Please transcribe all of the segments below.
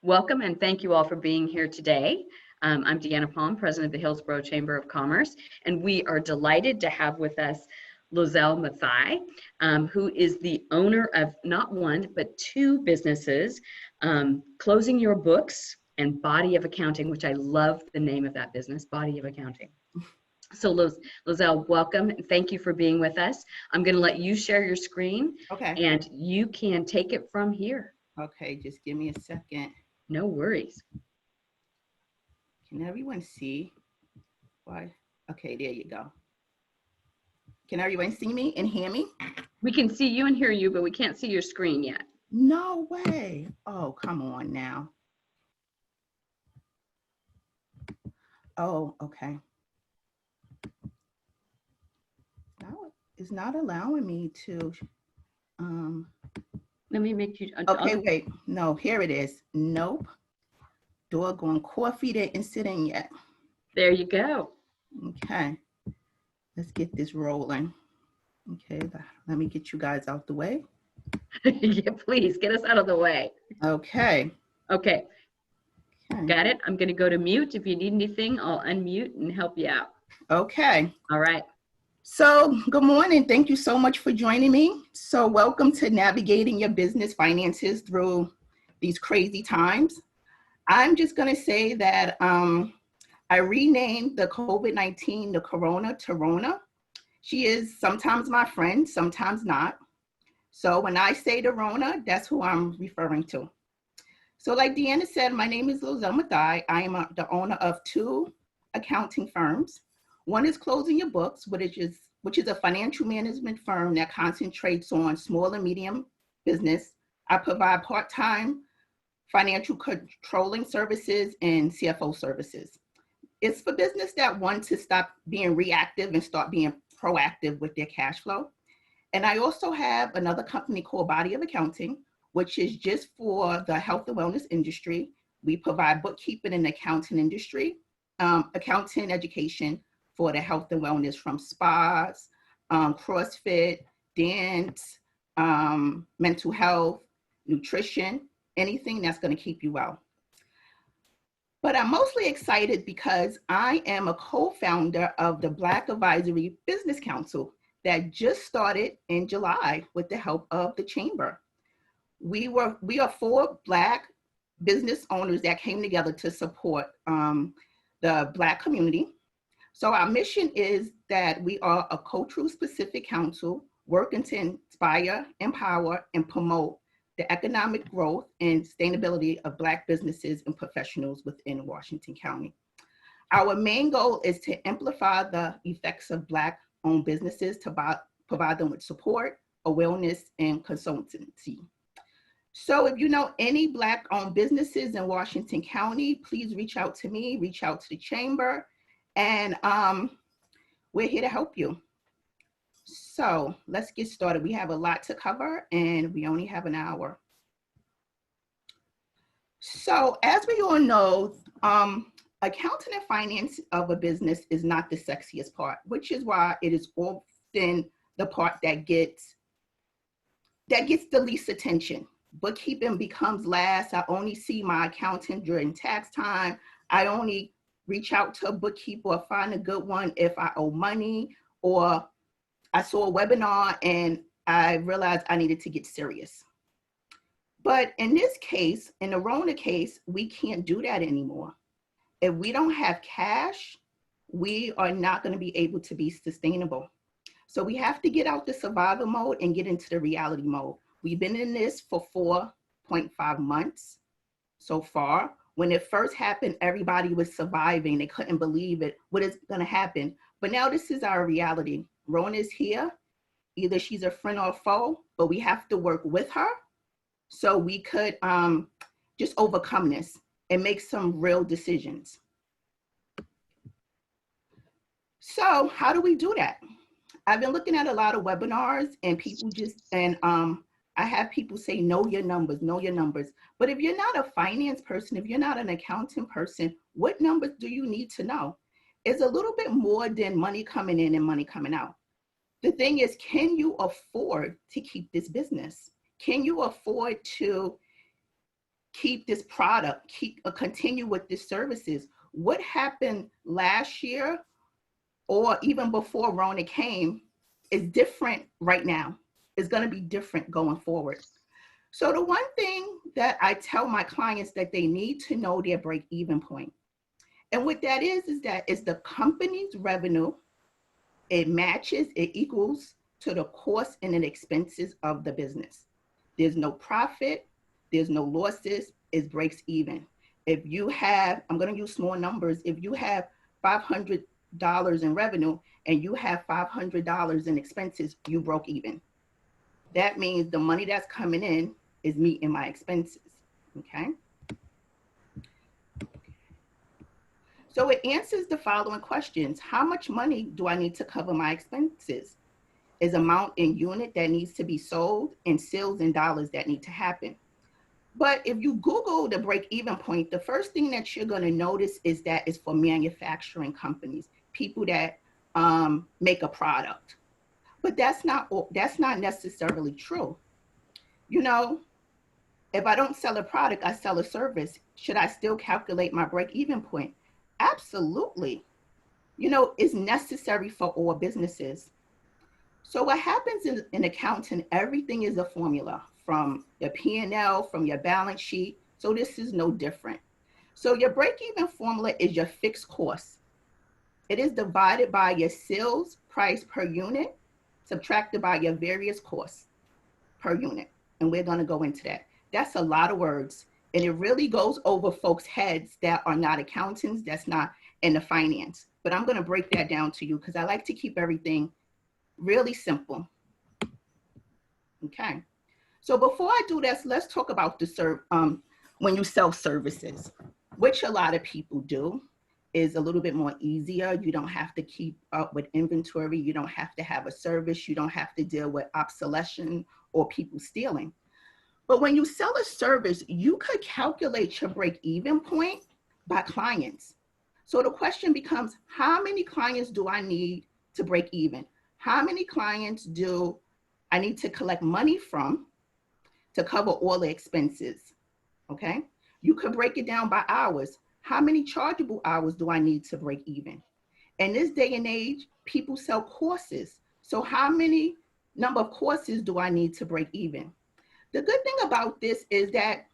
Welcome and thank you all for being here today. I'm Deanna Palm, President of the Hillsborough Chamber of Commerce, and we are delighted to have with us Lozelle Mathai, who is the owner of not one, but two businesses, Closing Your Books and Body of Accounting, which I love the name of that business, Body of Accounting. So Lozelle, welcome and thank you for being with us. I'm going to let you share your screen, and you can take it from here. Okay, just give me a second. No worries. Can everyone see? Why? Okay, there you go. Can everyone see me and hear me? We can see you and hear you, but we can't see your screen yet. No way. Oh, come on now. Oh, okay. Now it's not allowing me to. Let me make you. Okay, wait. No, here it is. Nope. Doggone coffee didn't sit in yet. There you go. Okay. Let's get this rolling. Okay, let me get you guys out the way. Yeah, please get us out of the way. Okay. Okay. Got it. I'm going to go to mute. If you need anything, I'll unmute and help you out. Okay. All right. So good morning. Thank you so much for joining me. So welcome to navigating your business finances through these crazy times. I'm just going to say that I renamed the COVID-19, the Corona, to Rona. She is sometimes my friend, sometimes not. So when I say the Rona, that's who I'm referring to. So like Deanna said, my name is Lozelle Mathai. I am the owner of two accounting firms. One is Closing Your Books, which is a financial management firm that concentrates on small and medium business. I provide part-time financial controlling services and CFO services. It's for business that want to stop being reactive and start being proactive with their cash flow. And I also have another company called Body of Accounting, which is just for the health and wellness industry. We provide bookkeeping and accounting industry, accounting education for the health and wellness, from spas, CrossFit, dance, mental health, nutrition, anything that's going to keep you well. But I'm mostly excited because I am a co-founder of the Black Advisory Business Council that just started in July with the help of the Chamber. We are 4 Black business owners that came together to support the Black community. So our mission is that we are a cultural specific council working to inspire, empower, and promote the economic growth and sustainability of Black businesses and professionals within Washington County. Our main goal is to amplify the effects of Black-owned businesses to provide them with support, awareness, and consultancy. So if you know any Black-owned businesses in Washington County, please reach out to me, reach out to the Chamber, and we're here to help you. So let's get started. We have a lot to cover and we only have an hour. So as we all know, accounting and finance of a business is not the sexiest part, which is why it is often the part that gets the least attention. Bookkeeping becomes last. I only see my accountant during tax time. I only reach out to a bookkeeper or find a good one if I owe money, or I saw a webinar and I realized I needed to get serious. But in this case, in the Rona case, we can't do that anymore. If we don't have cash, we are not going to be able to be sustainable. So we have to get out the survival mode and get into the reality mode. We've been in this for 4.5 months so far. When it first happened, everybody was surviving. They couldn't believe it. What is going to happen? But now this is our reality. Rona is here. Either she's a friend or a foe, but we have to work with her so we could just overcome this and make some real decisions. So how do we do that? I've been looking at a lot of webinars and people I have people say, know your numbers, know your numbers. But if you're not a finance person, if you're not an accounting person, what numbers do you need to know? It's a little bit more than money coming in and money coming out. The thing is, can you afford to keep this business? Can you afford to keep this product, continue with this services. What happened last year or even before Rona came is different right now. It's going to be different going forward. So the one thing that I tell my clients that they need to know their break-even point. And what that is that it's the company's revenue. It matches, it equals to the cost and the expenses of the business. There's no profit, there's no losses, it breaks even. If you have, I'm going to use small numbers, if you have $500 in revenue and you have $500 in expenses, you broke even. That means the money that's coming in is meeting my expenses, okay? So it answers the following questions. How much money do I need to cover my expenses? Is amount in unit that needs to be sold and sales in dollars that need to happen. But if you Google the break-even point, the first thing that you're going to notice is that it's for manufacturing companies, people that make a product. But that's not necessarily true. You know, if I don't sell a product, I sell a service. Should I still calculate my break-even point? Absolutely. You know, it's necessary for all businesses. So what happens in accounting, everything is a formula from your P&L, from your balance sheet. So this is no different. So your break-even formula is your fixed cost. It is divided by your sales price per unit, subtracted by your various costs per unit. And we're going to go into that. That's a lot of words. And it really goes over folks' heads that are not accountants, that's not in the finance. But I'm going to break that down to you because I like to keep everything really simple. Okay. So before I do this, let's talk about when you sell services, which a lot of people do, is a little bit more easier. You don't have to keep up with inventory. You don't have to have a service. You don't have to deal with obsolescence or people stealing. But when you sell a service, you could calculate your break-even point by clients. So the question becomes, how many clients do I need to break even? How many clients do I need to collect money from to cover all the expenses? Okay. You could break it down by hours. How many chargeable hours do I need to break even? In this day and age, people sell courses. So how many number of courses do I need to break even? The good thing about this is that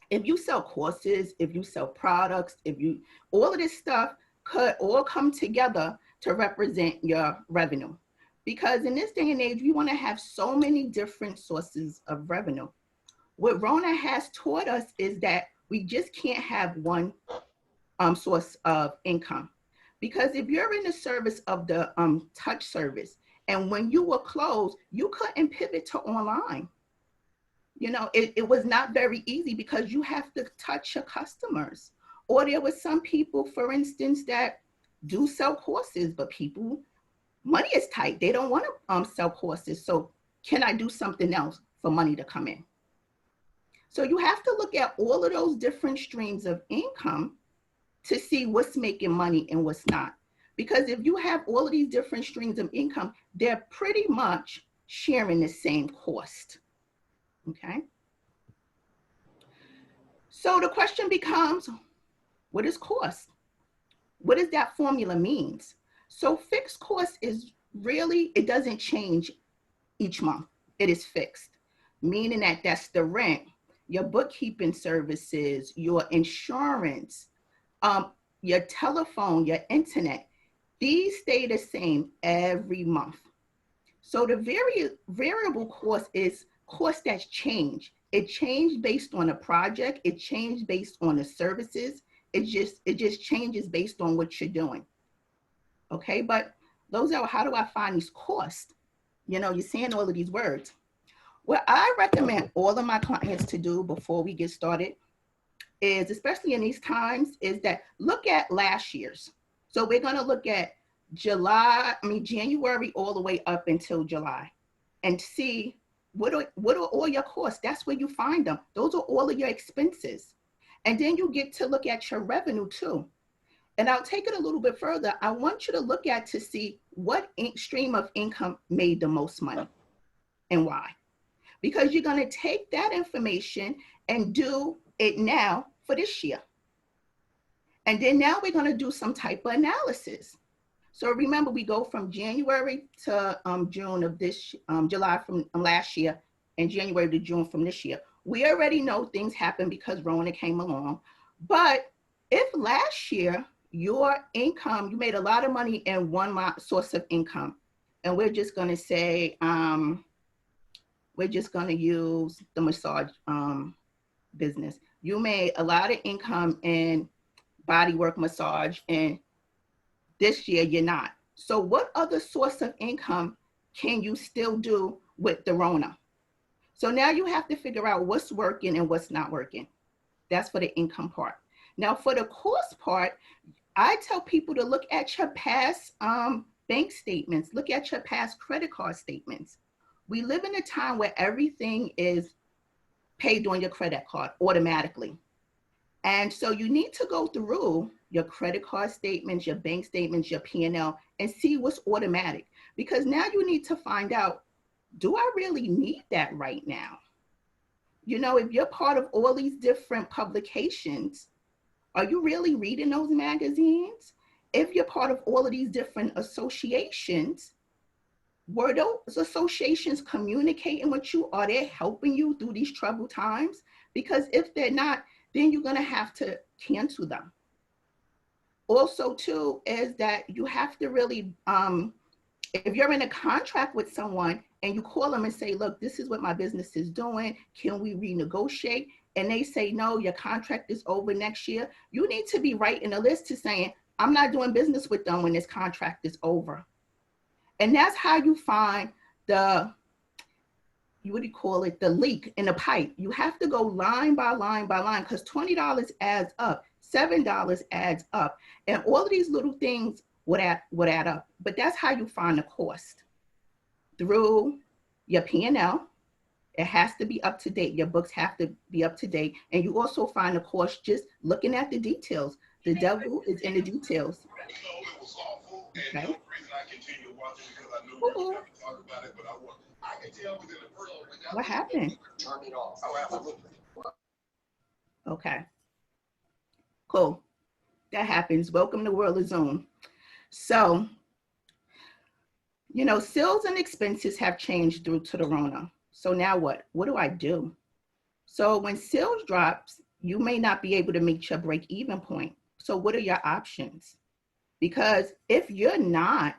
if you sell courses, if you sell products, all of this stuff could all come together to represent your revenue. Because in this day and age, we want to have so many different sources of revenue. What Rona has taught us is that we just can't have one source of income. Because if you're in the service of the touch service, and when you were closed, you couldn't pivot to online. You know, it was not very easy because you have to touch your customers. Or there were some people, for instance, that do sell courses, but money is tight. They don't want to sell courses. So can I do something else for money to come in? So you have to look at all of those different streams of income to see what's making money and what's not. Because if you have all of these different streams of income, they're pretty much sharing the same cost. Okay. So the question becomes, what is cost? What does that formula means? So fixed cost is really, it doesn't change each month. It is fixed, meaning that that's the rent, your bookkeeping services, your insurance, your telephone, your internet. These stay the same every month. So the variable cost is cost that's changed. It changed based on a project. It changed based on the services. It just changes based on what you're doing. Okay, but Lozelle, how do I find these costs? You know, you're saying all of these words. What I recommend all of my clients to do before we get started is, especially in these times, is that look at last year's. So we're going to look at January all the way up until July and see what are all your costs. That's where you find them. Those are all of your expenses. And then you get to look at your revenue too. And I'll take it a little bit further. I want you to look at to see what stream of income made the most money and why. Because you're going to take that information and do it now for this year. And then now we're going to do some type of analysis. So remember, we go from January to June of this, July from last year, and January to June from this year. We already know things happened because Rona came along. But if last year your income, you made a lot of money in one source of income, and we're just going to say, we're just going to use the massage business. You made a lot of income in bodywork massage, and this year you're not. So what other source of income can you still do with the Rona? So now you have to figure out what's working and what's not working. That's for the income part. Now for the cost part, I tell people to look at your past bank statements, look at your past credit card statements. We live in a time where everything is paid on your credit card automatically. And so you need to go through your credit card statements, your bank statements, your P&L, and see what's automatic. Because now you need to find out, do I really need that right now? You know, if you're part of all these different publications, are you really reading those magazines? If you're part of all of these different associations, were those associations communicating with you? Are they helping you through these troubled times? Because if they're not, then you're going to have to cancel them. Also, too, is that you have to really, if you're in a contract with someone and you call them and say, look, this is what my business is doing, can we renegotiate? And they say, no, your contract is over next year. You need to be writing a list to saying, I'm not doing business with them when this contract is over. And that's how you find the, what do you call it, the leak in the pipe. You have to go line by line by line, because $20 adds up, $7 adds up, and all of these little things would add up. But that's how you find the cost, through your P&L. It has to be up to date. Your books have to be up to date. And you also find the cost just looking at the details. The devil is in the details. Okay. Ooh. What happened? Okay. Cool. That happens. Welcome to World of Zoom. So, you know, sales and expenses have changed due to the Rona. So now what? What do I do? So when sales drops, you may not be able to meet your break-even point. So what are your options? Because if you're not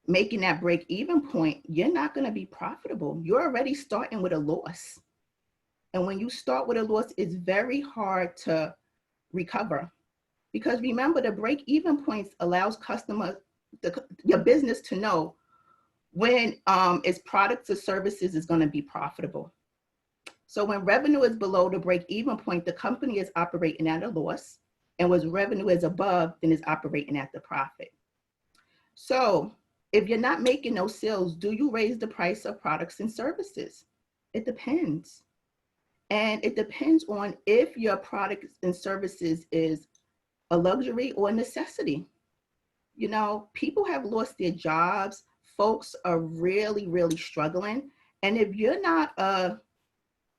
making that break-even point, you're not going to be profitable. You're already starting with a loss. And when you start with a loss, it's very hard to recover. Because remember, the break-even points allows customers, your business, to know when its products or services is going to be profitable. So when revenue is below the break-even point, the company is operating at a loss. And when revenue is above, then it's operating at the profit. So if you're not making those sales, do you raise the price of products and services? It depends. And it depends on if your products and services is a luxury or a necessity. You know, people have lost their jobs. Folks are really, really struggling. And if you're not a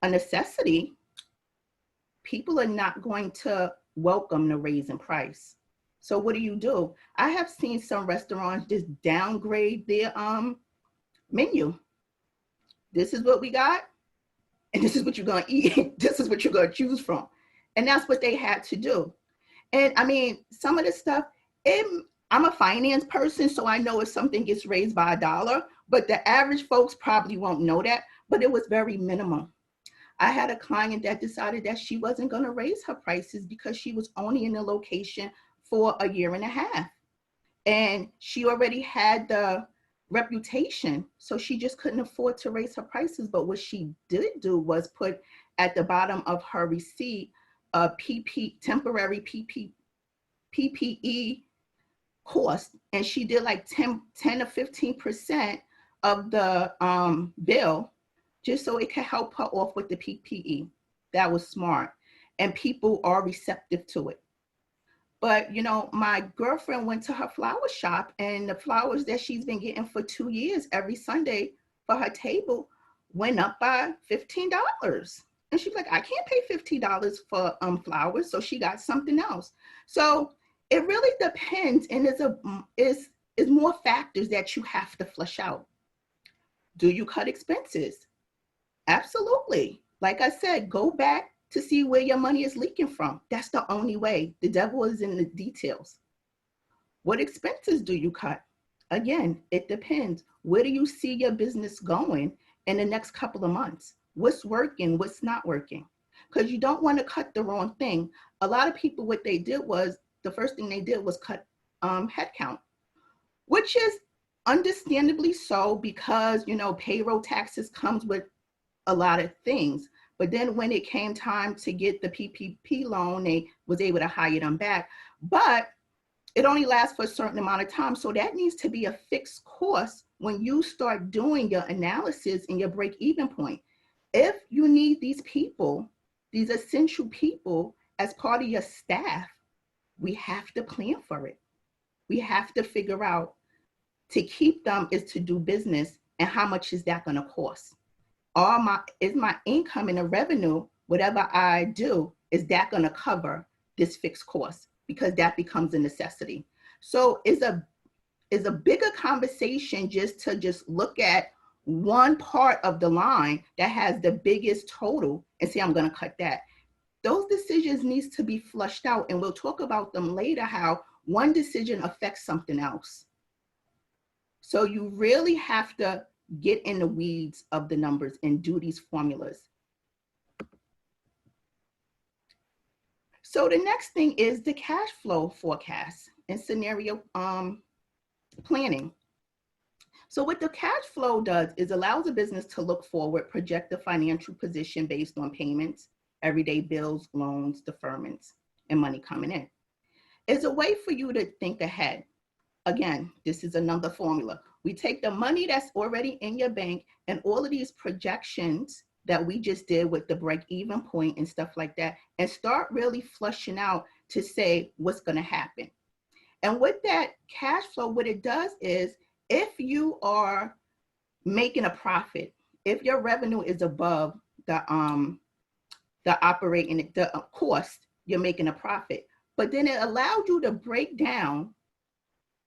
necessity, people are not going to welcome the raise in price. So what do? I have seen some restaurants just downgrade their menu. This is what we got, and this is what you're gonna eat. This is what you're gonna choose from. And that's what they had to do. And I mean, some of this stuff, I'm a finance person, so I know if something gets raised by $1, but the average folks probably won't know that, but it was very minimal. I had a client that decided that she wasn't gonna raise her prices because she was only in the location for a year and a half. And she already had the reputation, so she just couldn't afford to raise her prices. But what she did do was put at the bottom of her receipt a temporary PPE cost, and she did like 10 or 15% of the bill, just so it could help her off with the PPE. That was smart, and people are receptive to it. But, you know, my girlfriend went to her flower shop, and the flowers that she's been getting for 2 years every Sunday for her table went up by $15. And she's like, I can't pay $50 for flowers. So she got something else. So it really depends. And is more factors that you have to flush out. Do you cut expenses? Absolutely. Like I said, go back to see where your money is leaking from. That's the only way. The devil is in the details. What expenses do you cut? Again, it depends. Where do you see your business going in the next couple of months? What's working, what's not working? Because you don't want to cut the wrong thing. A lot of people, what they did was, the first thing they did was cut headcount, which is understandably so because, you know, payroll taxes comes with a lot of things. But then when it came time to get the PPP loan, they was able to hire them back. But it only lasts for a certain amount of time. So that needs to be a fixed cost when you start doing your analysis and your break-even point. If you need these people, these essential people as part of your staff, we have to plan for it. We have to figure out to keep them is to do business, and how much is that going to cost? Is my income and the revenue, whatever I do, is that going to cover this fixed cost? Because that becomes a necessity. So it's a bigger conversation just to look at one part of the line that has the biggest total and say, I'm going to cut that. Those decisions needs to be flushed out, and we'll talk about them later, how one decision affects something else. So you really have to get in the weeds of the numbers and do these formulas. So the next thing is the cash flow forecast and scenario planning. So what the cash flow does is allows a business to look forward, project the financial position based on payments, everyday bills, loans, deferments, and money coming in. It's a way for you to think ahead. Again, this is another formula. We take the money that's already in your bank and all of these projections that we just did with the break-even point and stuff like that, and start really flushing out to say what's going to happen. And with that cash flow, what it does is, if you are making a profit, if your revenue is above the operating cost, you're making a profit. But then it allowed you to break down,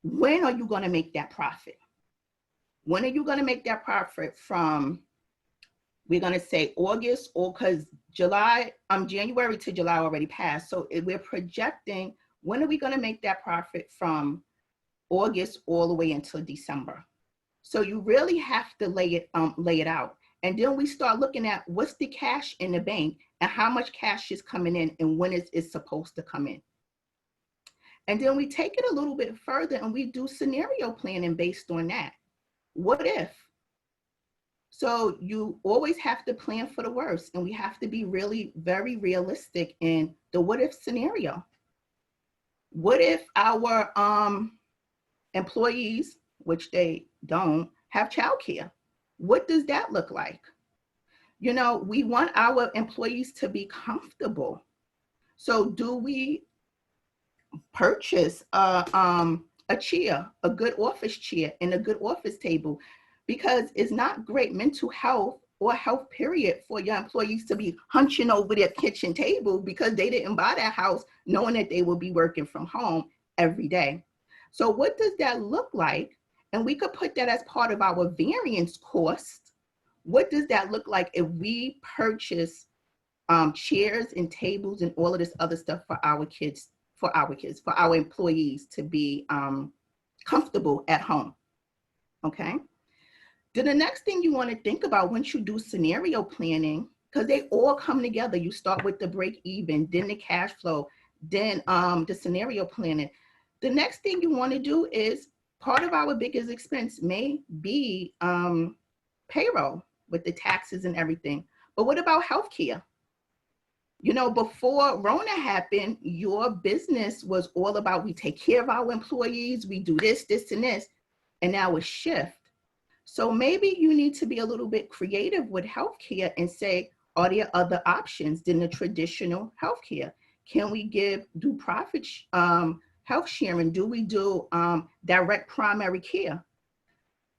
when are you going to make that profit? When are you going to make that profit from? We're going to say August, or because January to July already passed. So we're projecting, when are we going to make that profit from August all the way until December? So you really have to lay it out. And then we start looking at what's the cash in the bank and how much cash is coming in and when it's supposed to come in. And then we take it a little bit further and we do scenario planning based on that. What if? So you always have to plan for the worst, and we have to be really very realistic in the what if scenario. What if our employees, which they don't, have childcare? What does that look like? You know, we want our employees to be comfortable. So do we purchase a chair, a good office chair and a good office table? Because it's not great mental health or health period for your employees to be hunching over their kitchen table because they didn't buy that house knowing that they will be working from home every day. So what does that look like? And we could put that as part of our variance cost. What does that look like if we purchase chairs and tables and all of this other stuff for our employees to be comfortable at home? Okay. Then the next thing you want to think about once you do scenario planning, because they all come together, you start with the break even, then the cash flow, then the scenario planning. The next thing you want to do is, part of our biggest expense may be payroll with the taxes and everything. But what about healthcare? You know, before Rona happened, your business was all about, we take care of our employees, we do this, this, and this, and now it's shift. So maybe you need to be a little bit creative with healthcare and say, are there other options than the traditional healthcare? Can we do profit health sharing? Do we do direct primary care?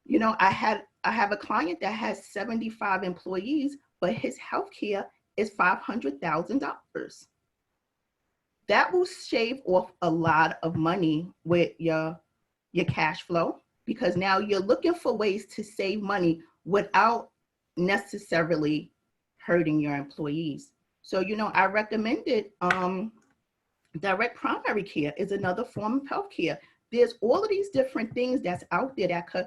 You know, I had I have a client that has 75 employees, but his healthcare is $500,000. That will shave off a lot of money with your cash flow, because now you're looking for ways to save money without necessarily hurting your employees. So, I recommended direct primary care is another form of healthcare. There's all of these different things that's out there that could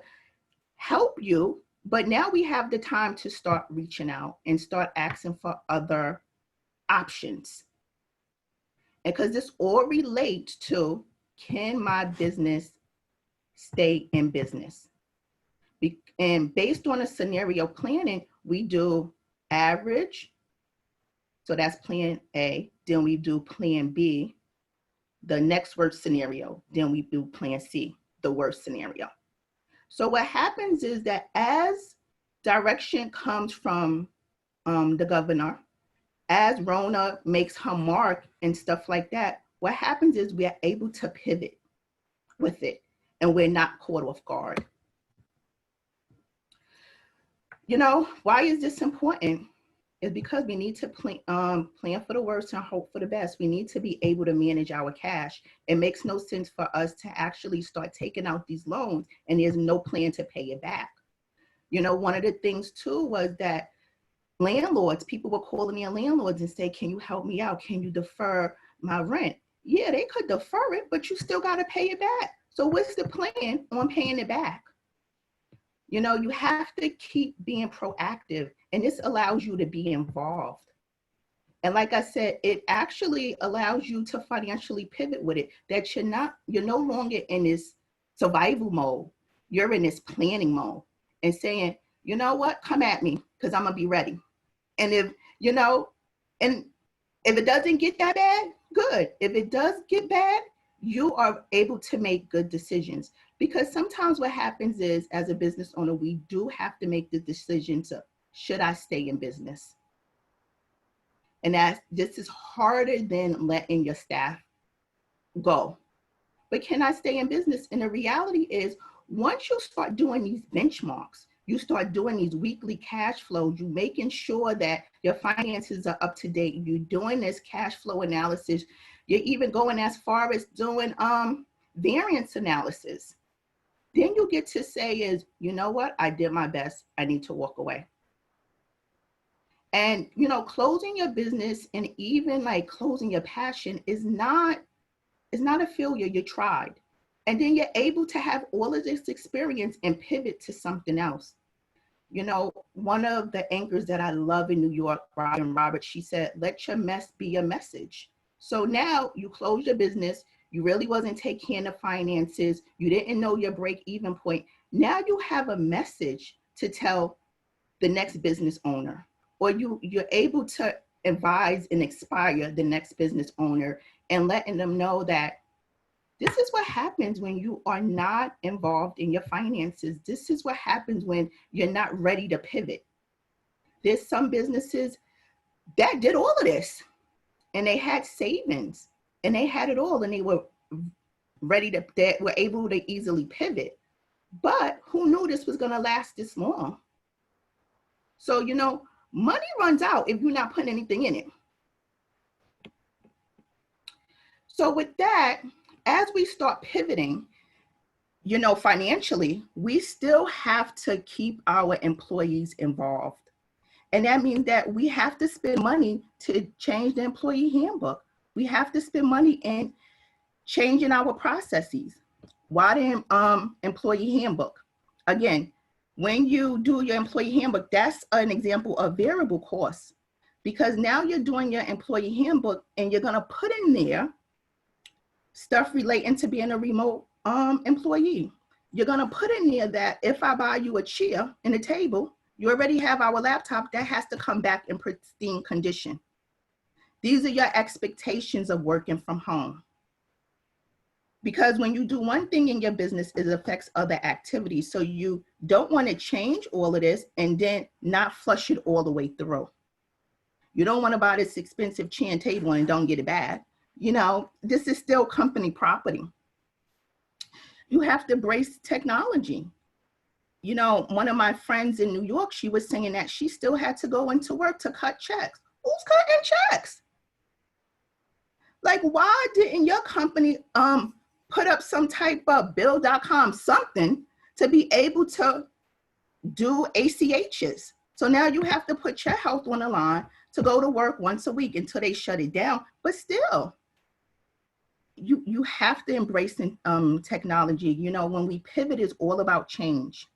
help you, but now we have the time to start reaching out and start asking for other options. And because this all relates to, can my business stay in business? And based on a scenario planning, we do average. So that's plan A. Then we do plan B, the next worst scenario. Then we do plan C, the worst scenario. So what happens is that as direction comes from the governor, as Rona makes her mark and stuff like that, what happens is we are able to pivot with it and we're not caught off guard. Why is this important? It's because we need to plan for the worst and hope for the best. We need to be able to manage our cash. It makes no sense for us to actually start taking out these loans and there's no plan to pay it back. One of the things too was that people were calling me landlords and say, can you help me out? Can you defer my rent? Yeah, they could defer it, but you still got to pay it back. So what's the plan on paying it back? You have to keep being proactive, and this allows you to be involved. And like I said, it actually allows you to financially pivot with it, that you're no longer in this survival mode. You're in this planning mode and saying, you know what, come at me because I'm going to be ready. And if it doesn't get that bad, good. If it does get bad, you are able to make good decisions. Because sometimes what happens is, as a business owner, we do have to make the decision to, should I stay in business? And this is harder than letting your staff go. But can I stay in business? And the reality is, once you start doing these benchmarks, you start doing these weekly cash flows, you're making sure that your finances are up to date, you're doing this cash flow analysis, you're even going as far as doing variance analysis. Then you get to say is, you know what, I did my best, I need to walk away. And, closing your business and even like closing your passion is not a failure, you tried. And then you're able to have all of this experience and pivot to something else. One of the anchors that I love in New York, Robin Roberts, she said, let your mess be your message. So now you close your business, you really wasn't taking care of finances, you didn't know your break-even point. Now you have a message to tell the next business owner, or you're able to advise and inspire the next business owner and letting them know that this is what happens when you are not involved in your finances. This is what happens when you're not ready to pivot. There's some businesses that did all of this and they had savings and they had it all and they were they were able to easily pivot. But who knew this was going to last this long? So, money runs out if you're not putting anything in it. So with that, as we start pivoting, financially, we still have to keep our employees involved. And that means that we have to spend money to change the employee handbook. We have to spend money in changing our processes. Why the employee handbook? Again, when you do your employee handbook, that's an example of variable costs, because now you're doing your employee handbook and you're going to put in there stuff relating to being a remote employee. You're going to put in there that if I buy you a chair and a table, you already have our laptop that has to come back in pristine condition. These are your expectations of working from home. Because when you do one thing in your business, it affects other activities. So you don't want to change all of this and then not flush it all the way through. You don't want to buy this expensive chair and table and don't get it back. This is still company property. You have to embrace technology. You know, one of my friends in New York, she was saying that she still had to go into work to cut checks. Who's cutting checks? Like, why didn't your company put up some type of bill.com something to be able to do ACHs? So now you have to put your health on the line to go to work once a week until they shut it down. But still, you have to embrace technology. You know, when we pivot, it's all about change.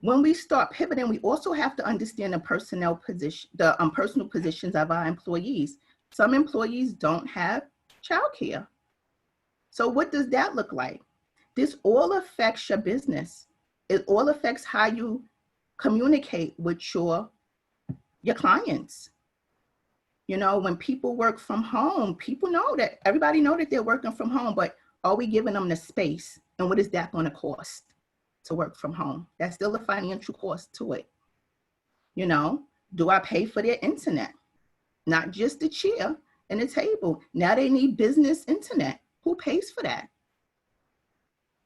When we start pivoting, we also have to understand the personnel position, the personal positions of our employees. Some employees don't have childcare. So what does that look like? This all affects your business. It all affects how you communicate with your clients. You know, when people work from home, people know that, everybody know that they're working from home, but are we giving them the space? And what is that going to cost to work from home? That's still a financial cost to it. You know, do I pay for their internet? Not just the chair and the table. Now they need business internet. Who pays for that?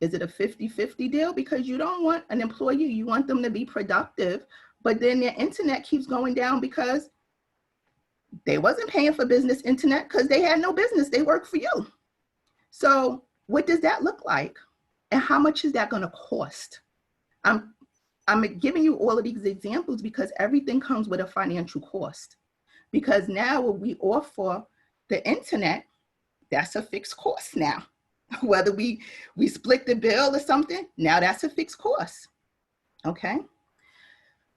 Is it a 50-50 deal? Because you don't want an employee, you want them to be productive, but then their internet keeps going down because they wasn't paying for business internet because they had no business. They work for you. So what does that look like? And how much is that going to cost? I'm giving you all of these examples because everything comes with a financial cost. Because now when we offer the internet, that's a fixed cost now. Whether we split the bill or something, now that's a fixed cost. Okay.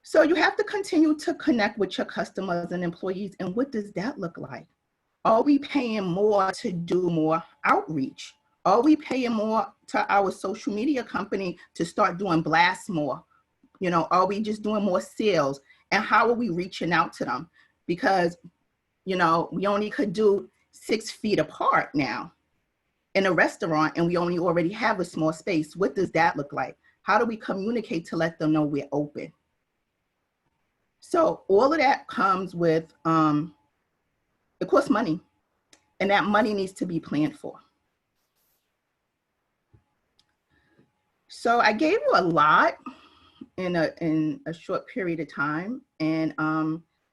So you have to continue to connect with your customers and employees. And what does that look like? Are we paying more to do more outreach? Are we paying more to our social media company to start doing blasts more? You know, are we just doing more sales? And how are we reaching out to them? Because, you know, we only could do 6 feet apart now in a restaurant, and we only already have a small space. What does that look like? How do we communicate to let them know we're open? So all of that comes with, it costs money, and that money needs to be planned for. So I gave you a lot in a short period of time, and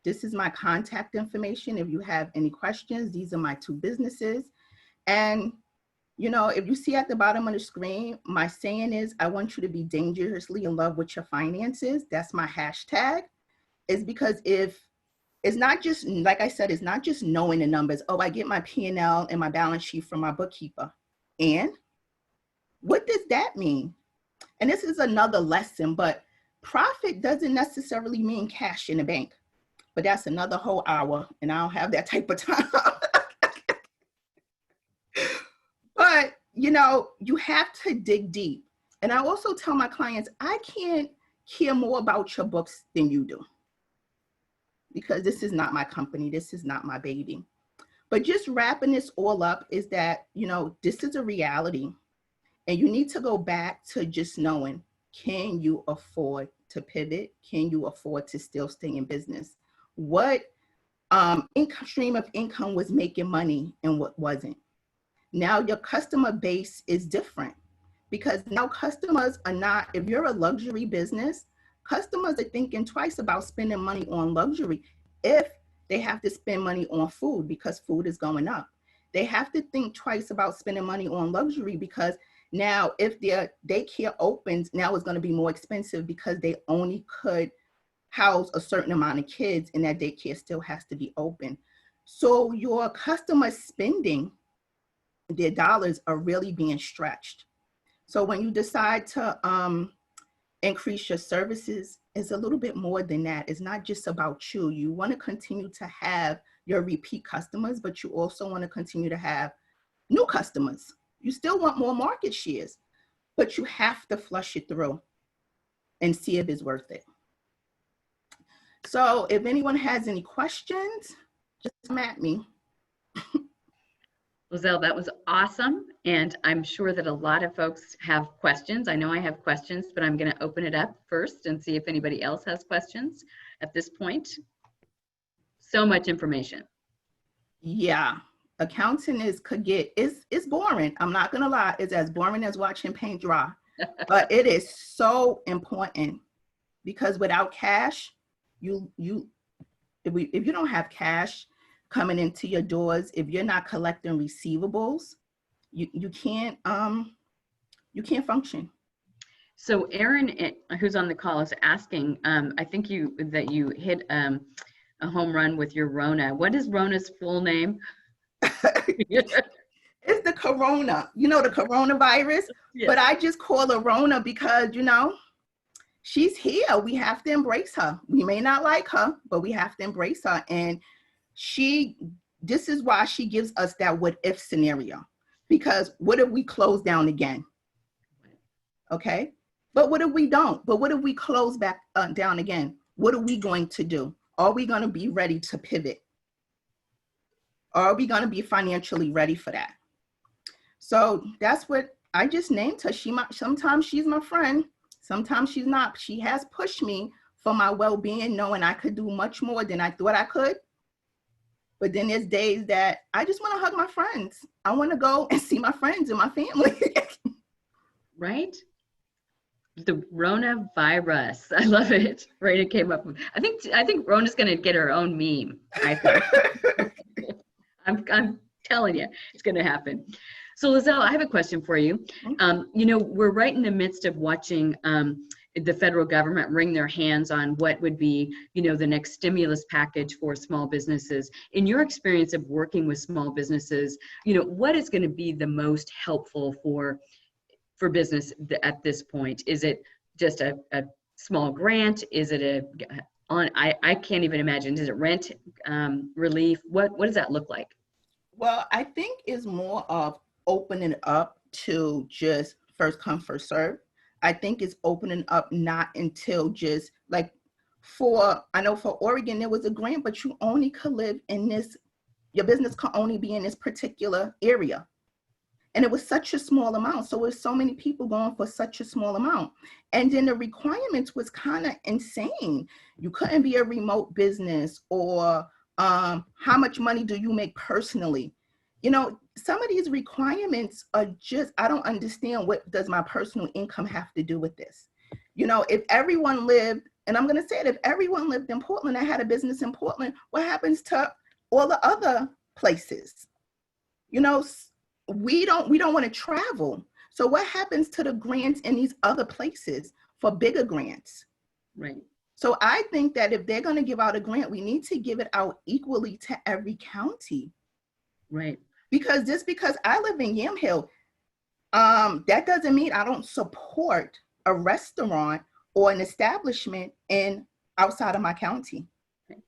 this is my contact information. If you have any questions, these are my 2 businesses. And, you know, if you see at the bottom of the screen, my saying is, I want you to be dangerously in love with your finances. That's my hashtag. Is because if it's not just, like I said, it's not just knowing the numbers. Oh, I get my P&L and my balance sheet from my bookkeeper. And what does that mean? And this is another lesson, but profit doesn't necessarily mean cash in the bank. But that's another whole hour, and I don't have that type of time. But, you know, you have to dig deep. And I also tell my clients, I can't care more about your books than you do, because this is not my company. This is not my baby. But just wrapping this all up is that, you know, this is a reality. And you need to go back to just knowing, can you afford to pivot? Can you afford to still stay in business? What stream of income was making money and what wasn't? Now your customer base is different, because now customers are not, if you're a luxury business, customers are thinking twice about spending money on luxury if they have to spend money on food because food is going up. They have to think twice about spending money on luxury because now if their daycare opens, now it's going to be more expensive because they only could house a certain amount of kids and that daycare still has to be open. So your customer spending, their dollars are really being stretched. So when you decide to increase your services, it's a little bit more than that. It's not just about you. You want to continue to have your repeat customers, but you also want to continue to have new customers. You still want more market shares, but you have to flush it through and see if it's worth it. So if anyone has any questions, just come at me. Lozelle, that was awesome. And I'm sure that a lot of folks have questions. I know I have questions, but I'm going to open it up first and see if anybody else has questions at this point. So much information. Yeah, accounting is boring. I'm not going to lie. It's as boring as watching paint dry. But it is so important because without cash, if you don't have cash coming into your doors, if you're not collecting receivables, you can't function. So Aaron, who's on the call, is asking, I think you hit a home run with your Rona. What is Rona's full name? It's the corona, the coronavirus, Yes. but I just call her Rona because, she's here. We have to embrace her. We may not like her, but we have to embrace her. And this is why she gives us that what if scenario, because what if we close down again? Okay. But what if we don't? But what if we close back down again? What are we going to do? Are we going to be ready to pivot? Are we going to be financially ready for that? So that's what I just named her. Sometimes she's my friend. Sometimes she's not. She has pushed me for my well-being, knowing I could do much more than I thought I could. But then there's days that I just want to hug my friends. I want to go and see my friends and my family. Right? The Rona virus. I love it. Rita came up with. I think Rona's going to get her own meme. I think. I'm telling you, it's going to happen. So Lozelle, I have a question for you. We're right in the midst of watching the federal government wring their hands on what would be, the next stimulus package for small businesses. In your experience of working with small businesses, what is going to be the most helpful for business at this point? Is it just a small grant? Is it I can't even imagine. Is it rent relief? What does that look like? Well, I think it's more of opening up to just first come, first serve. I think it's opening up not until just like I know for Oregon, there was a grant, but you only could live in this, your business can only be in this particular area. And it was such a small amount. So there's so many people going for such a small amount. And then the requirements was kind of insane. You couldn't be a remote business, or how much money do you make personally? Some of these requirements are just, I don't understand, what does my personal income have to do with this? If everyone lived, and I'm going to say it, if everyone lived in Portland, I had a business in Portland, what happens to all the other places? We don't want to travel. So what happens to the grants in these other places for bigger grants? Right. So I think that if they're going to give out a grant, we need to give it out equally to every county. Right. Because just because I live in Yamhill, that doesn't mean I don't support a restaurant or an establishment outside of my county. Right.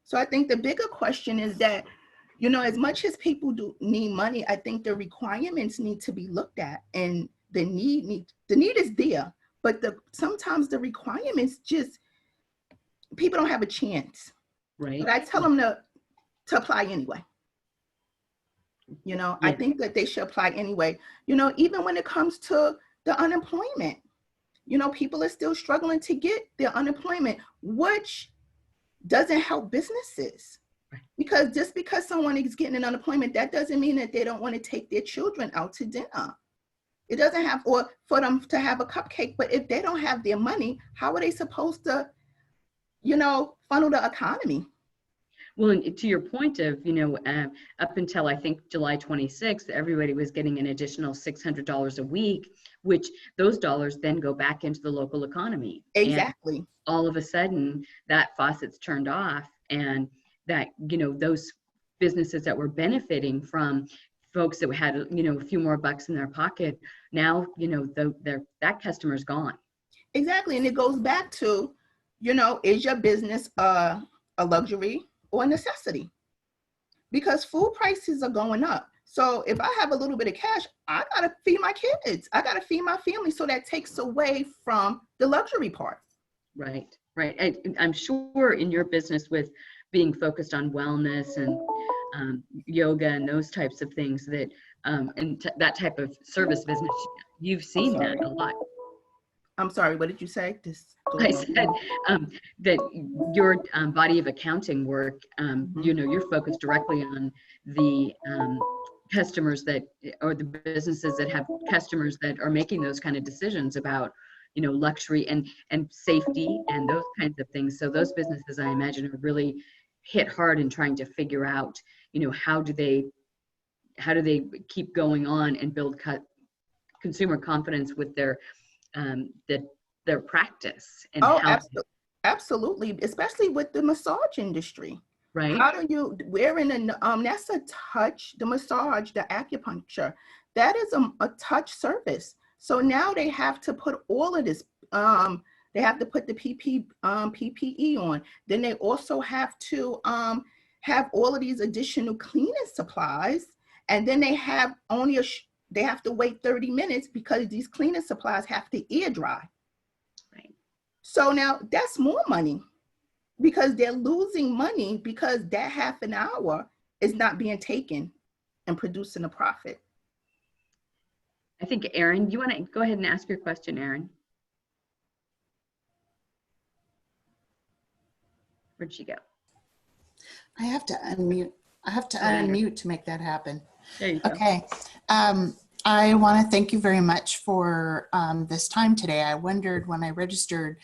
So I think the bigger question is that, as much as people do need money, I think the requirements need to be looked at, and the need is there, but sometimes the requirements just, people don't have a chance. Right. But I tell them to apply anyway. Yeah. I think that they should apply anyway. Even when it comes to the unemployment, people are still struggling to get their unemployment, which doesn't help businesses. Because just because someone is getting an unemployment, that doesn't mean that they don't want to take their children out to dinner. It doesn't have, or for them to have a cupcake, but if they don't have their money, how are they supposed to, funnel the economy? Well, to your point of, up until I think July 26th, everybody was getting an additional $600 a week, which those dollars then go back into the local economy. Exactly. And all of a sudden that faucet's turned off, and that, those businesses that were benefiting from folks that had, a few more bucks in their pocket, now, that customer's gone. Exactly. And it goes back to, is your business a luxury or a necessity? Because food prices are going up. So if I have a little bit of cash, I got to feed my kids. I got to feed my family. So that takes away from the luxury part. Right. I'm sure in your business, with being focused on wellness and yoga and those types of things, that that type of service business, you've seen that a lot. I'm sorry, what did you say? I said that your body of accounting work, you're focused directly on the customers that, or the businesses that have customers that are making those kind of decisions about, you know, luxury and safety and those kinds of things. So those businesses, I imagine, are really hit hard in trying to figure out, you know, how do they keep going on and build consumer confidence with their their practice and Oh, how, absolutely, especially with the massage industry. right? How do you, we're in a, that's a touch, the massage, the acupuncture, that is a touch service. So now they have to put all of this, they have to put the PPE on. Then they also have to have all of these additional cleaning supplies. And then they have only they have to wait 30 minutes because these cleaning supplies have to air dry. Right. So now that's more money, because they're losing money because that half an hour is not being taken and producing a profit. I think, Erin, you want to go ahead and ask your question, Erin? Where'd she go? I have to unmute. I have to unmute to make that happen. There you go. Okay. I want to thank you very much for this time today. I wondered when I registered,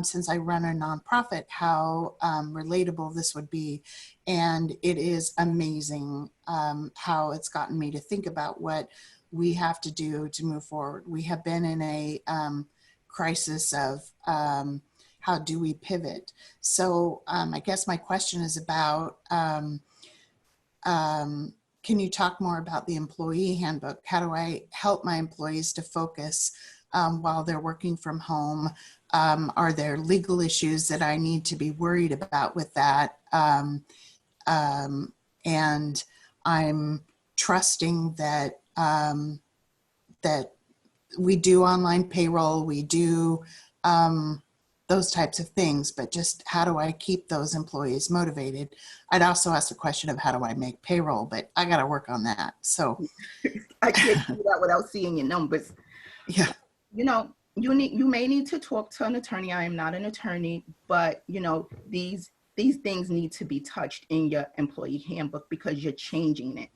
since I run a nonprofit, how relatable this would be. And it is amazing how it's gotten me to think about what we have to do to move forward. We have been in a crisis of how do we pivot? So I guess my question is about, can you talk more about the employee handbook? How do I help my employees to focus while they're working from home? Are there legal issues that I need to be worried about with that? And I'm trusting that that we do online payroll, we do those types of things, but just how do I keep those employees motivated? I'd also ask the question of how do I make payroll, but I got to work on that. So I can't do that without seeing your numbers. Yeah. You know, you may need to talk to an attorney. I am not an attorney, but you know, these things need to be touched in your employee handbook because you're changing it.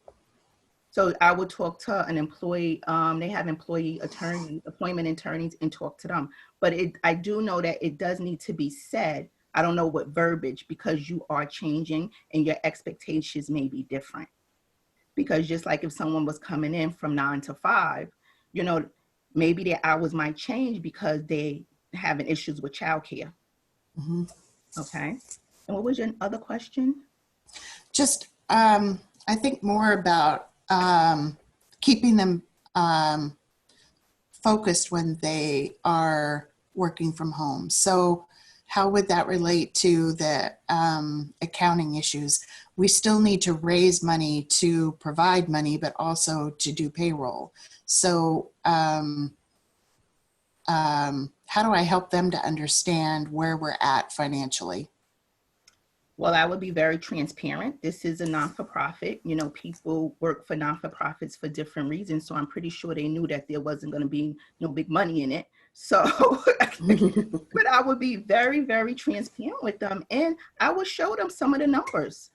So I would talk to an employee, they have employee attorney, appointment attorneys, and talk to them. But I do know that it does need to be said. I don't know what verbiage, because you are changing and your expectations may be different. Because just like if someone was coming in from 9 to 5, you know, maybe their hours might change because they having issues with childcare. Mm-hmm. Okay. And what was your other question? Just, I think more about keeping them focused when they are working from home. So how would that relate to the accounting issues? We still need to raise money to provide money, but also to do payroll. So how do I help them to understand where we're at financially? Well, I would be very transparent. This is a non-for-profit. You know, people work for non-for-profits for different reasons. So I'm pretty sure they knew that there wasn't going to be no big money in it. So, but I would be very, very transparent with them. And I would show them some of the numbers.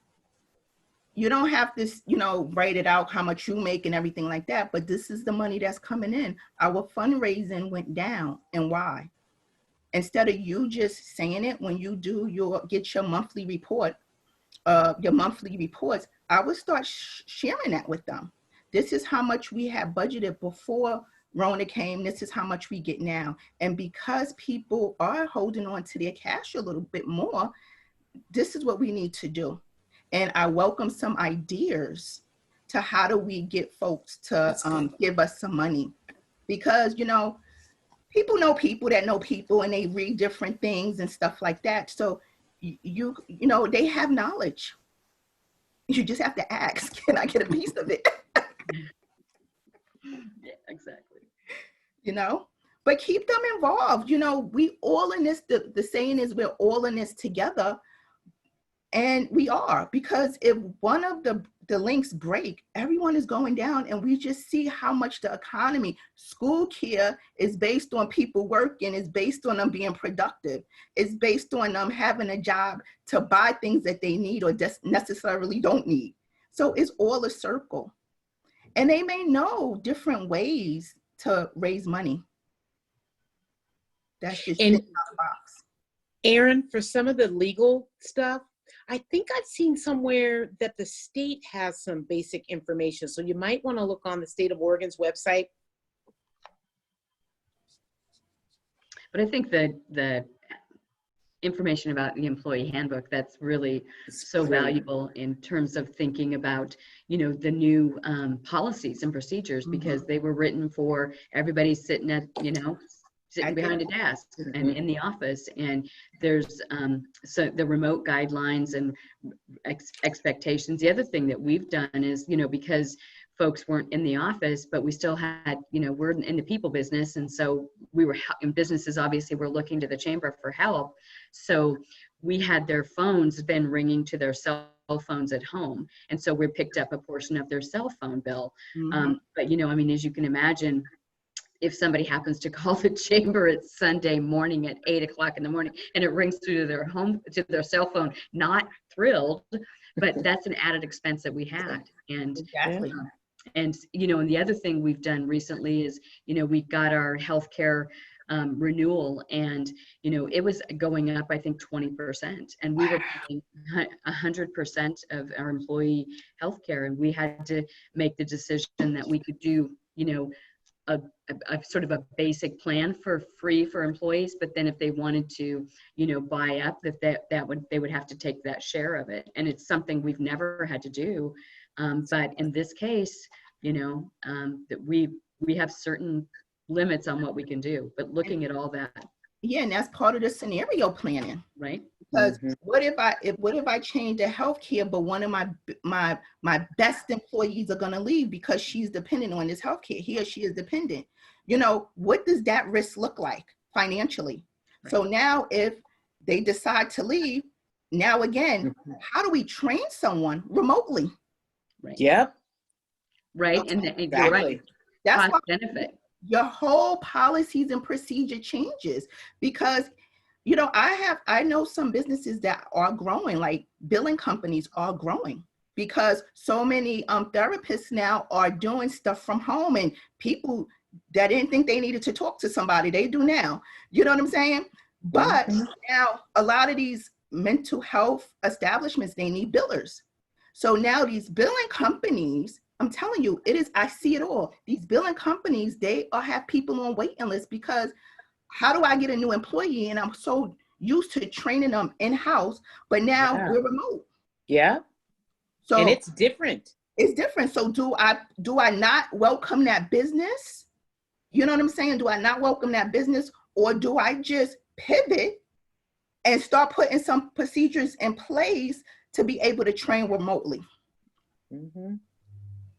You don't have to, you know, write it out how much you make and everything like that. But this is the money that's coming in. Our fundraising went down, and why? Instead of you just saying it when you do get your monthly report, your monthly reports, I would start sharing that with them. This is how much we had budgeted before Rona came. This is how much we get now. And because people are holding on to their cash a little bit more, this is what we need to do. And I welcome some ideas to how do we get folks to give us some money, because, you know people that know people, and they read different things and stuff like that. So you know, they have knowledge. You just have to ask, can I get a piece of it? Yeah, exactly. You know, but keep them involved. You know, we all in this, the saying is we're all in this together. And we are, because if one of the links break, everyone is going down. And we just see how much the economy, school care is based on people working, is based on them being productive. It's based on them having a job to buy things that they need or necessarily don't need. So it's all a circle. And they may know different ways to raise money. That's just And sitting out the box. Aaron, for some of the legal stuff, I think I've seen somewhere that the state has some basic information. So you might want to look on the state of Oregon's website. But I think that the information about the employee handbook, that's really so valuable in terms of thinking about, you know, the new policies and procedures, because they were written for everybody sitting at, you know, sitting behind a desk and in the office. And there's so the remote guidelines and expectations. The other thing that we've done is, you know, because folks weren't in the office, but we still had, you know, we're in the people business. And so we were in businesses, obviously we're looking to the chamber for help. So we had their phones been ringing to their cell phones at home. And so we picked up a portion of their cell phone bill. But, you know, I mean, as you can imagine, if somebody happens to call the chamber at Sunday morning at 8 o'clock in the morning and it rings through their home, to their cell phone, not thrilled, but that's an added expense that we had. And Exactly. and, you know, and the other thing we've done recently is, you know, we got our healthcare renewal, and, you know, it was going up, I think, 20%. And we were paying 100% of our employee healthcare. And we had to make the decision that we could do, you know, a sort of a basic plan for free for employees, but then if they wanted to, you know, buy up, they would have to take that share of it. And it's something we've never had to do. But in this case, you know, that we have certain limits on what we can do, but looking at all that. Yeah, and that's part of the scenario planning. Right. Because what if I change the healthcare, but one of my best employees are gonna leave because she's dependent on this healthcare. He or she is dependent. You know, what does that risk look like financially? Right. So now if they decide to leave, now again, how do we train someone remotely? Right. Yep. Right. And you're right. That's cost benefit. Your whole policies and procedure changes, because, you know, I know some businesses that are growing, like billing companies are growing, because so many therapists now are doing stuff from home, and people that didn't think they needed to talk to somebody, they do now. You know what I'm saying? But now a lot of these mental health establishments, they need billers. So now these billing companies, I'm telling you, I see it all. These billing companies, they have people on waiting lists, because how do I get a new employee? And I'm so used to training them in-house, but now we're remote. Yeah. So and it's different. It's different. So do I not welcome that business? You know what I'm saying? Do I not welcome that business, or do I just pivot and start putting some procedures in place to be able to train remotely?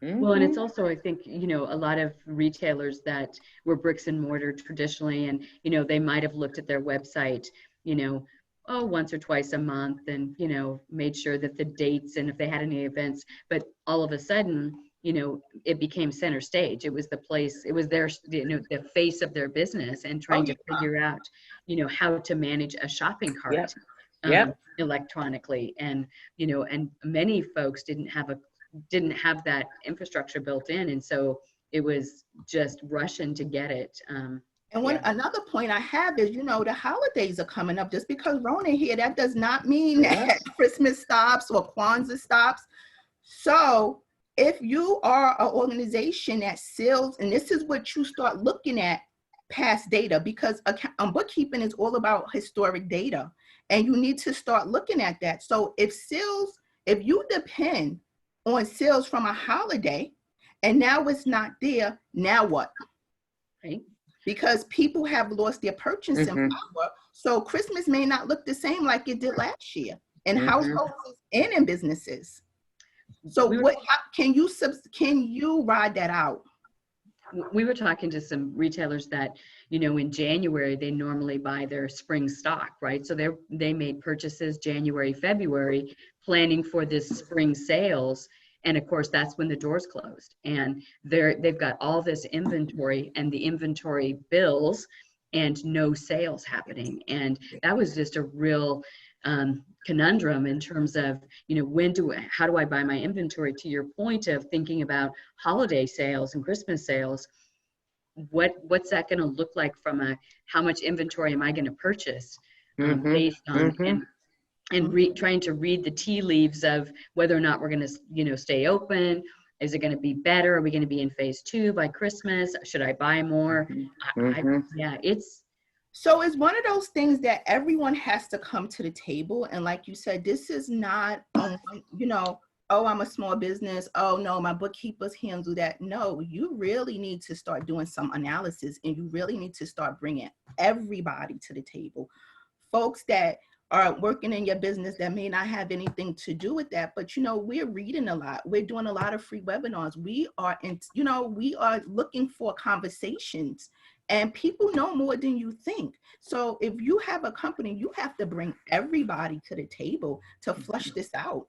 Well, and it's also, I think, you know, a lot of retailers that were bricks and mortar traditionally, and, you know, they might have looked at their website, you know, once or twice a month, and, you know, made sure that the dates and if they had any events, but all of a sudden, you know, it became center stage. It was the place, it was their, you know, the face of their business, and trying to figure out, you know, how to manage a shopping cart electronically. And, you know, and many folks didn't have that infrastructure built in, and so it was just rushing to get it. And another point I have is, you know, the holidays are coming up. Just because Rona here, that does not mean that Christmas stops or Kwanzaa stops. So if you are an organization that sells, and this is what you start looking at, past data, because bookkeeping is all about historic data, and you need to start looking at that. So if you depend on sales from a holiday and now it's not there, now what? Right. Because people have lost their purchasing power. So Christmas may not look the same like it did last year in households and in businesses. So can you ride that out? We were talking to some retailers that, you know, in January, they normally buy their spring stock, right? So they made purchases January, February, planning for this spring sales. And of course, that's when the doors closed, and they've got all this inventory and the inventory bills and no sales happening. And that was just a real conundrum in terms of, how do I buy my inventory? To your point of thinking about holiday sales and Christmas sales, what's that going to look like from how much inventory am I going to purchase based on, trying to read the tea leaves of whether or not we're going to, stay open. Is it going to be better? Are we going to be in phase 2 by Christmas? Should I buy more? So it's one of those things that everyone has to come to the table. And like you said, this is not, oh, I'm a small business. Oh no, my bookkeepers handle that. No, you really need to start doing some analysis, and you really need to start bringing everybody to the table. Folks that are working in your business that may not have anything to do with that, but we're reading a lot. We're doing a lot of free webinars. We are we are looking for conversations, and people know more than you think. So if you have a company, you have to bring everybody to the table to flush this out,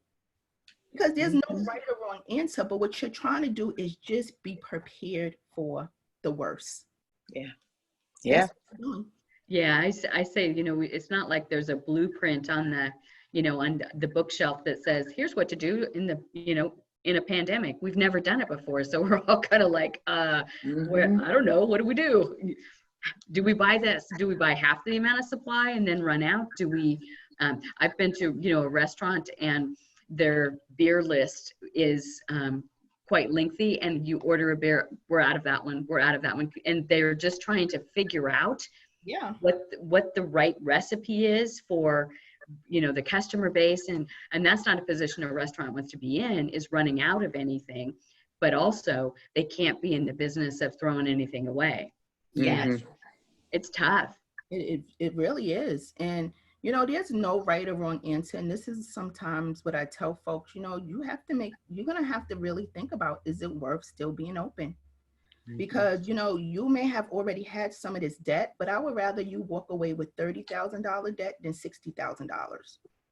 because there's no right or wrong answer. But what you're trying to do is just be prepared for the worst. Yeah. Yeah, I say, it's not like there's a blueprint on on the bookshelf that says, here's what to do in a pandemic. We've never done it before. So we're all kind of like, I don't know, what do we do? Do we buy this? Do we buy half the amount of supply and then run out? Do we, I've been to, a restaurant, and their beer list is quite lengthy, and you order a beer, we're out of that one. And they're just trying to figure out what the right recipe is for the customer base, and that's not a position a restaurant wants to be in, is running out of anything, but also they can't be in the business of throwing anything away. It's tough. It really is. And there's no right or wrong answer. And this is sometimes what I tell folks, you're gonna have to really think about, is it worth still being open? Because you may have already had some of this debt, but I would rather you walk away with $30,000 debt than $60,000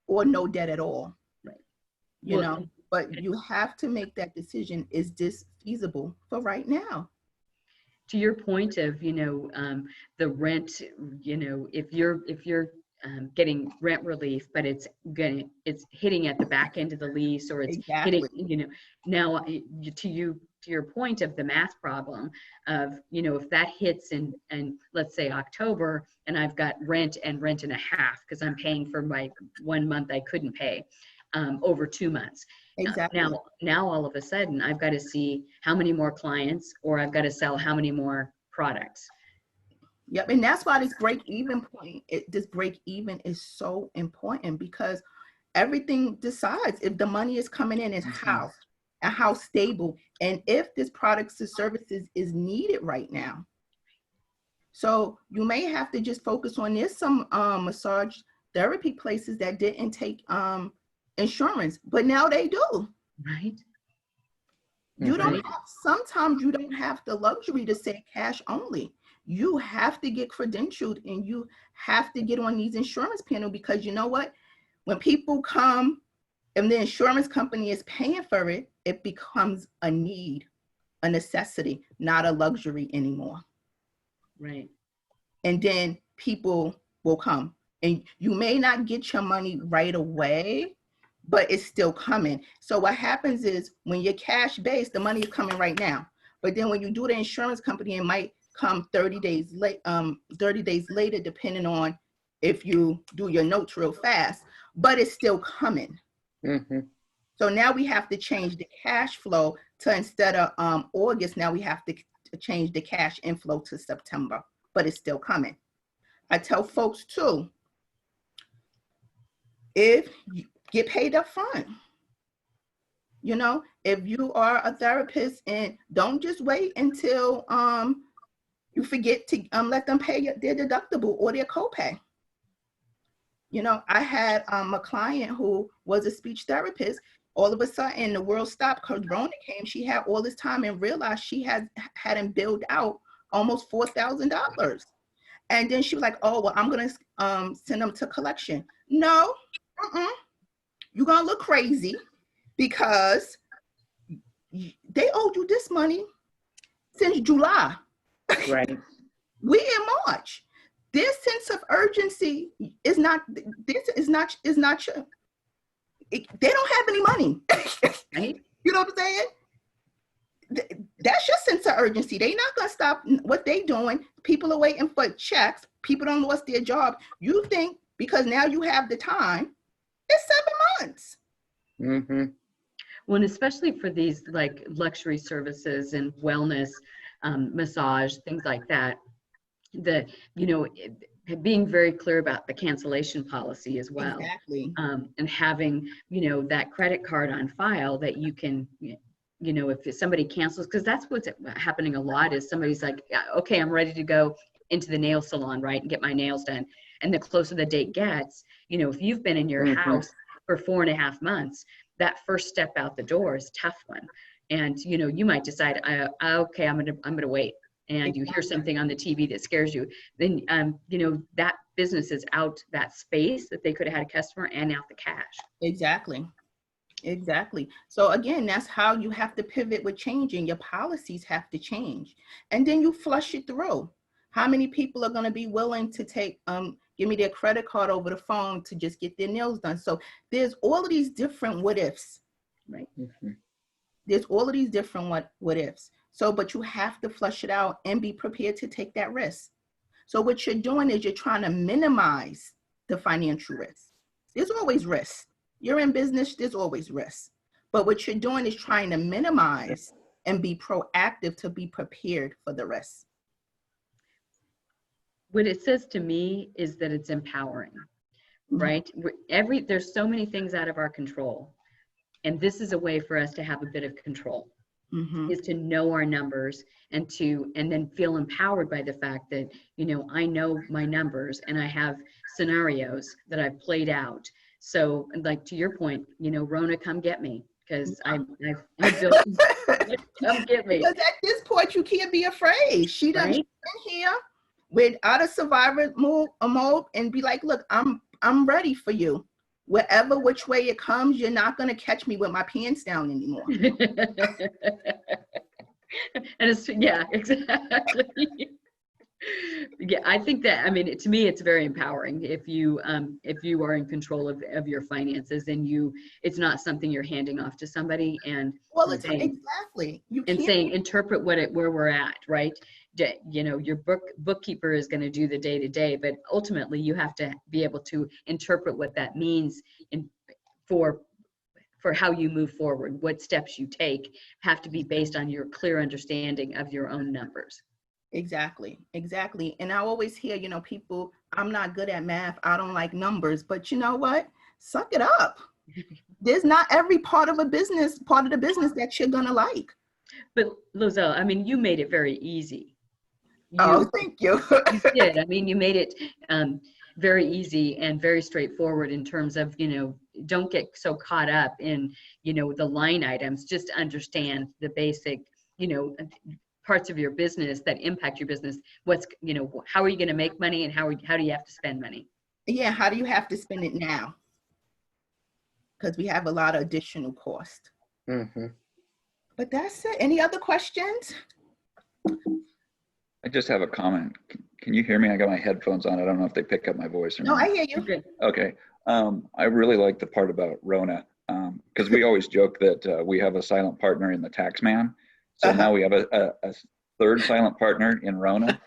or no debt at all. Right. But you have to make that decision. Is this feasible for right now? To your point of the rent, if you're getting rent relief, but it's hitting at the back end of the lease, or it's hitting, now to your point of the math problem of, if that hits in let's say October, and I've got rent and a half because I'm paying for my 1 month I couldn't pay over 2 months. Exactly. Now all of a sudden I've got to see how many more clients, or I've got to sell how many more products. Yep. And that's why this break even point, this break even is so important, because everything decides if the money is coming in, is how stable, and if this products or services is needed right now. So you may have to just focus on, there's some massage therapy places that didn't take insurance, but now they do. Right. You don't sometimes you don't have the luxury to say cash only. You have to get credentialed, and you have to get on these insurance panel, because you know what? When people come and the insurance company is paying for it, it becomes a need, a necessity, not a luxury anymore. Right. And then people will come, and you may not get your money right away, but it's still coming. So what happens is, when you're cash based, the money is coming right now. But then when you do the insurance company, it might come 30 days later, depending on if you do your notes real fast, but it's still coming. So now we have to change the cash flow to, instead of August, now we have to change the cash inflow to September, but it's still coming. I tell folks too, if you get paid up front, if you are a therapist, and don't just wait until you forget to let them pay their deductible or their copay. I had a client who was a speech therapist. All of a sudden, the world stopped. Corona came. She had all this time and realized she hadn't billed out almost $4,000. And then she was like, "Oh, well, I'm gonna send them to collection." No, you're gonna look crazy, because they owed you this money since July. Right. We're in March. Their sense of urgency is not, this is not your, they don't have any money. Right? You know what I'm saying? That's your sense of urgency. They're not going to stop what they're doing. People are waiting for checks. People don't lost their job. You think because now you have the time, it's 7 months. Mm-hmm. Well, and especially for these like luxury services and wellness, massage, things like that, being very clear about the cancellation policy as well. Exactly. And having, that credit card on file that you can, if somebody cancels, because that's what's happening a lot is somebody's like, yeah, okay, I'm ready to go into the nail salon, right, and get my nails done. And the closer the date gets, if you've been in your house for 4.5 months, that first step out the door is a tough one. And, you might decide, okay, I'm gonna wait. And you hear something on the TV that scares you, then, that business is out that space that they could have had a customer and out the cash. Exactly. So again, that's how you have to pivot with changing. Your policies have to change. And then you flush it through. How many people are going to be willing to take, give me their credit card over the phone to just get their nails done? So there's all of these different what ifs, right? Mm-hmm. There's all of these different what ifs. So, but you have to flush it out and be prepared to take that risk. So what you're doing is you're trying to minimize the financial risk. There's always risk. You're in business, there's always risk. But what you're doing is trying to minimize and be proactive to be prepared for the risk. What it says to me is that it's empowering, right? There's so many things out of our control. And this is a way for us to have a bit of control, is to know our numbers and then feel empowered by the fact that, I know my numbers and I have scenarios that I've played out. So like to your point, Rona, come get me, because I've built, come get me. Because at this point, you can't be afraid. She done Right? been here without a survivor mode and be like, look, I'm ready for you. Wherever which way it comes, you're not going to catch me with my pants down anymore. And exactly. Yeah, I think that, to me, it's very empowering if you are in control of your finances and it's not something you're handing off to somebody and Exactly. saying, interpret where we're at, right? Your bookkeeper is going to do the day-to-day, but ultimately you have to be able to interpret what that means for how you move forward. What steps you take have to be based on your clear understanding of your own numbers. Exactly. And I always hear, people, I'm not good at math, I don't like numbers, but you know what? Suck it up. There's not every part of the business that you're gonna like. But Lozelle, you made it very easy. Thank you. You did. You made it very easy and very straightforward in terms of, don't get so caught up in, the line items. Just understand the basic, parts of your business that impact your business. How are you going to make money and how do you have to spend money? Yeah, how do you have to spend it now? Because we have a lot of additional cost. But that's it. Any other questions? I just have a comment. Can you hear me? I got my headphones on. I don't know if they pick up my voice or not. No, I hear you. Okay. I really like the part about Rona, because we always joke that we have a silent partner in the tax man. So now we have a third silent partner in Rona.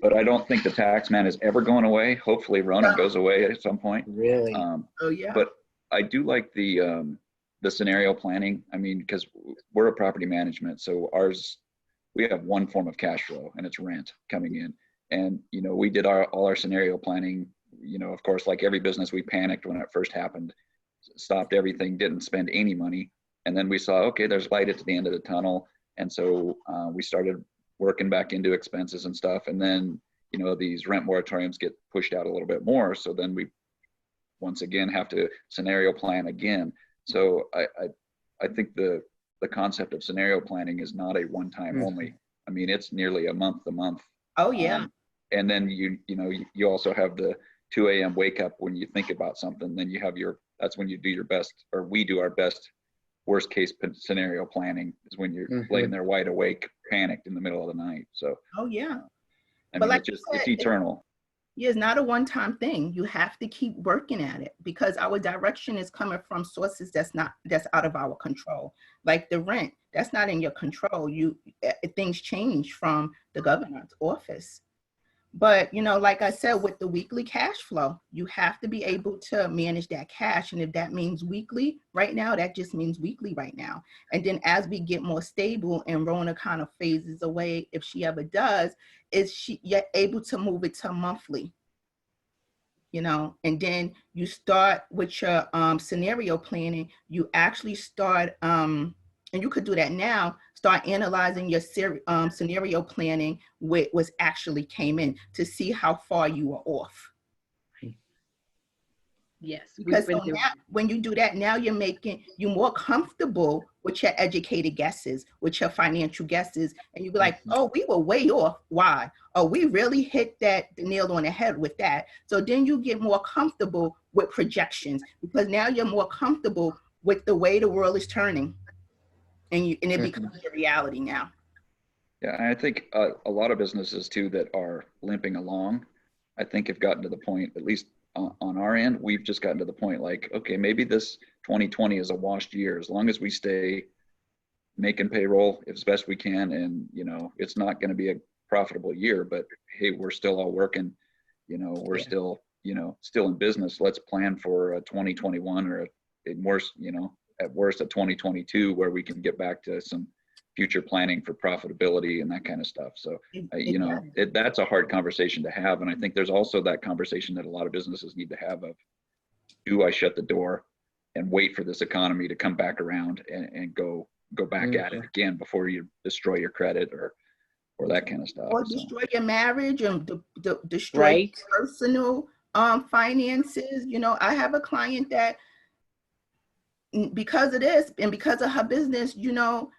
But I don't think the tax man is ever going away. Hopefully Rona goes away at some point. Really? Yeah. But I do like the scenario planning. Because we're a property management, so we have one form of cash flow, and it's rent coming in. And we did all our scenario planning. Of course, like every business, we panicked when it first happened, stopped everything, didn't spend any money. And then we saw, okay, there's light at the end of the tunnel. And so we started working back into expenses and stuff. And then, these rent moratoriums get pushed out a little bit more. So then we, once again, have to scenario plan again. So I think the concept of scenario planning is not a one-time only. It's nearly a month to month. Oh, yeah. And then you also have the 2 a.m. wake up when you think about something. Then you have that's when you do your best, or we do our best worst case scenario planning, is when you're laying there wide awake, panicked in the middle of the night. So. Oh, yeah. I But mean, like it's you just, said, it's eternal. yeah, it's not a one-time thing. You have to keep working at it because our direction is coming from sources that's out of our control. Like the rent, that's not in your control. Things change from the governor's office. But, like I said, with the weekly cash flow, you have to be able to manage that cash. And if that means weekly right now, that just means weekly right now. And then as we get more stable and Rona kind of phases away, if she ever does, you're able to move it to monthly, and then you start with your scenario planning. You actually start, and you could do that now, start analyzing your scenario planning with what's actually came in to see how far you are off. Yes. Because so now, when you do that, now you're making you more comfortable with your educated guesses, with your financial guesses, and you be like, oh, we were way off. Why? Oh, we really hit the nail on the head with that. So then you get more comfortable with projections because now you're more comfortable with the way the world is turning, and it becomes your reality now. Yeah, and I think a lot of businesses too that are limping along, I think have gotten to the point, at least on our end, we've just gotten to the point like, okay, maybe this 2020 is a washed year as long as we stay making payroll as best we can, and it's not going to be a profitable year, but hey, we're still all working, we're still in business. Let's plan for a 2021 or at worst a 2022 where we can get back to some future planning for profitability and that kind of stuff. So, that's a hard conversation to have. And I think there's also that conversation that a lot of businesses need to have of, do I shut the door and wait for this economy to come back around and go back at it again before you destroy your credit or that kind of stuff. Or destroy your marriage and destroy your personal finances. I have a client that, because of this and because of her business,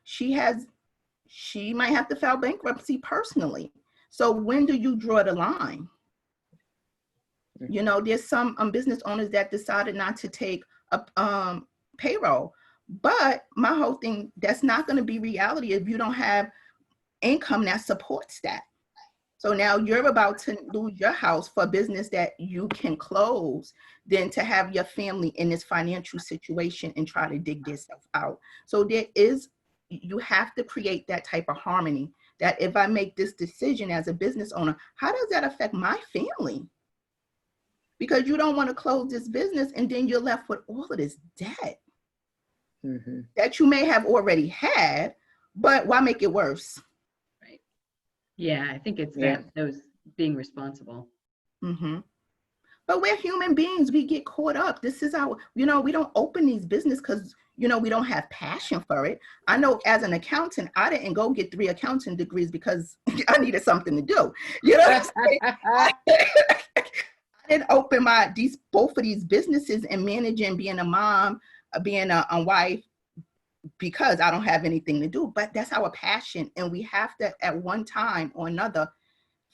she might have to file bankruptcy personally. So when do you draw the line? There's some business owners that decided not to take a payroll, but my whole thing, that's not going to be reality if you don't have income that supports that. So now you're about to lose your house for a business that you can close, than to have your family in this financial situation and try to dig themselves out. So you have to create that type of harmony, that if I make this decision as a business owner, how does that affect my family? Because you don't want to close this business and then you're left with all of this debt that you may have already had, but why make it worse? Yeah, I think it's that those being responsible. But we're human beings. We get caught up. This is our, we don't open these business because, we don't have passion for it. I know as an accountant, I didn't go get 3 accounting degrees because I needed something to do. I didn't open both of these businesses and managing, being a mom, being a wife, because I don't have anything to do. But that's our passion, and we have to at one time or another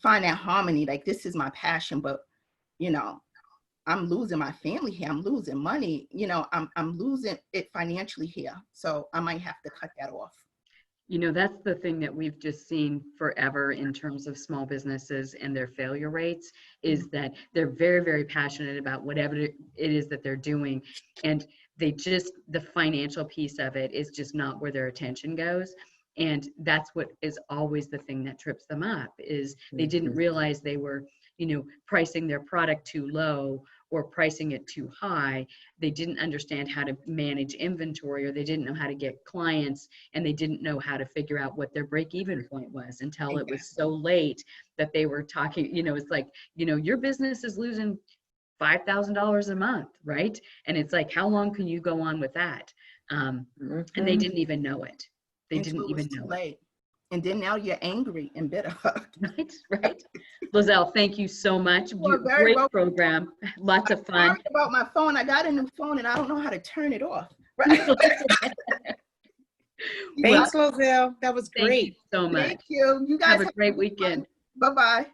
find that harmony. Like, this is my passion, but I'm losing my family here, I'm losing money, I'm losing it financially here, so I might have to cut that off. That's the thing that we've just seen forever in terms of small businesses and their failure rates, is that they're very, very passionate about whatever it is that they're doing, and the financial piece of it is just not where their attention goes. And that's what is always the thing that trips them up, is they didn't realize they were pricing their product too low or pricing it too high. They didn't understand how to manage inventory, or they didn't know how to get clients, and they didn't know how to figure out what their break-even point was until it was so late that they were talking, it's like, your business is losing $5,000 a month, right? And it's like, how long can you go on with that? And they didn't even know it. They didn't even know it. And then now you're angry and bitter. Right. Lozelle, thank you so much. Great program. Lots of fun. Sorry about my phone. I got a new phone and I don't know how to turn it off. Right. Thanks, Lozelle. That was great. Thank you so much. Thank you. You guys have a great weekend. Bye-bye.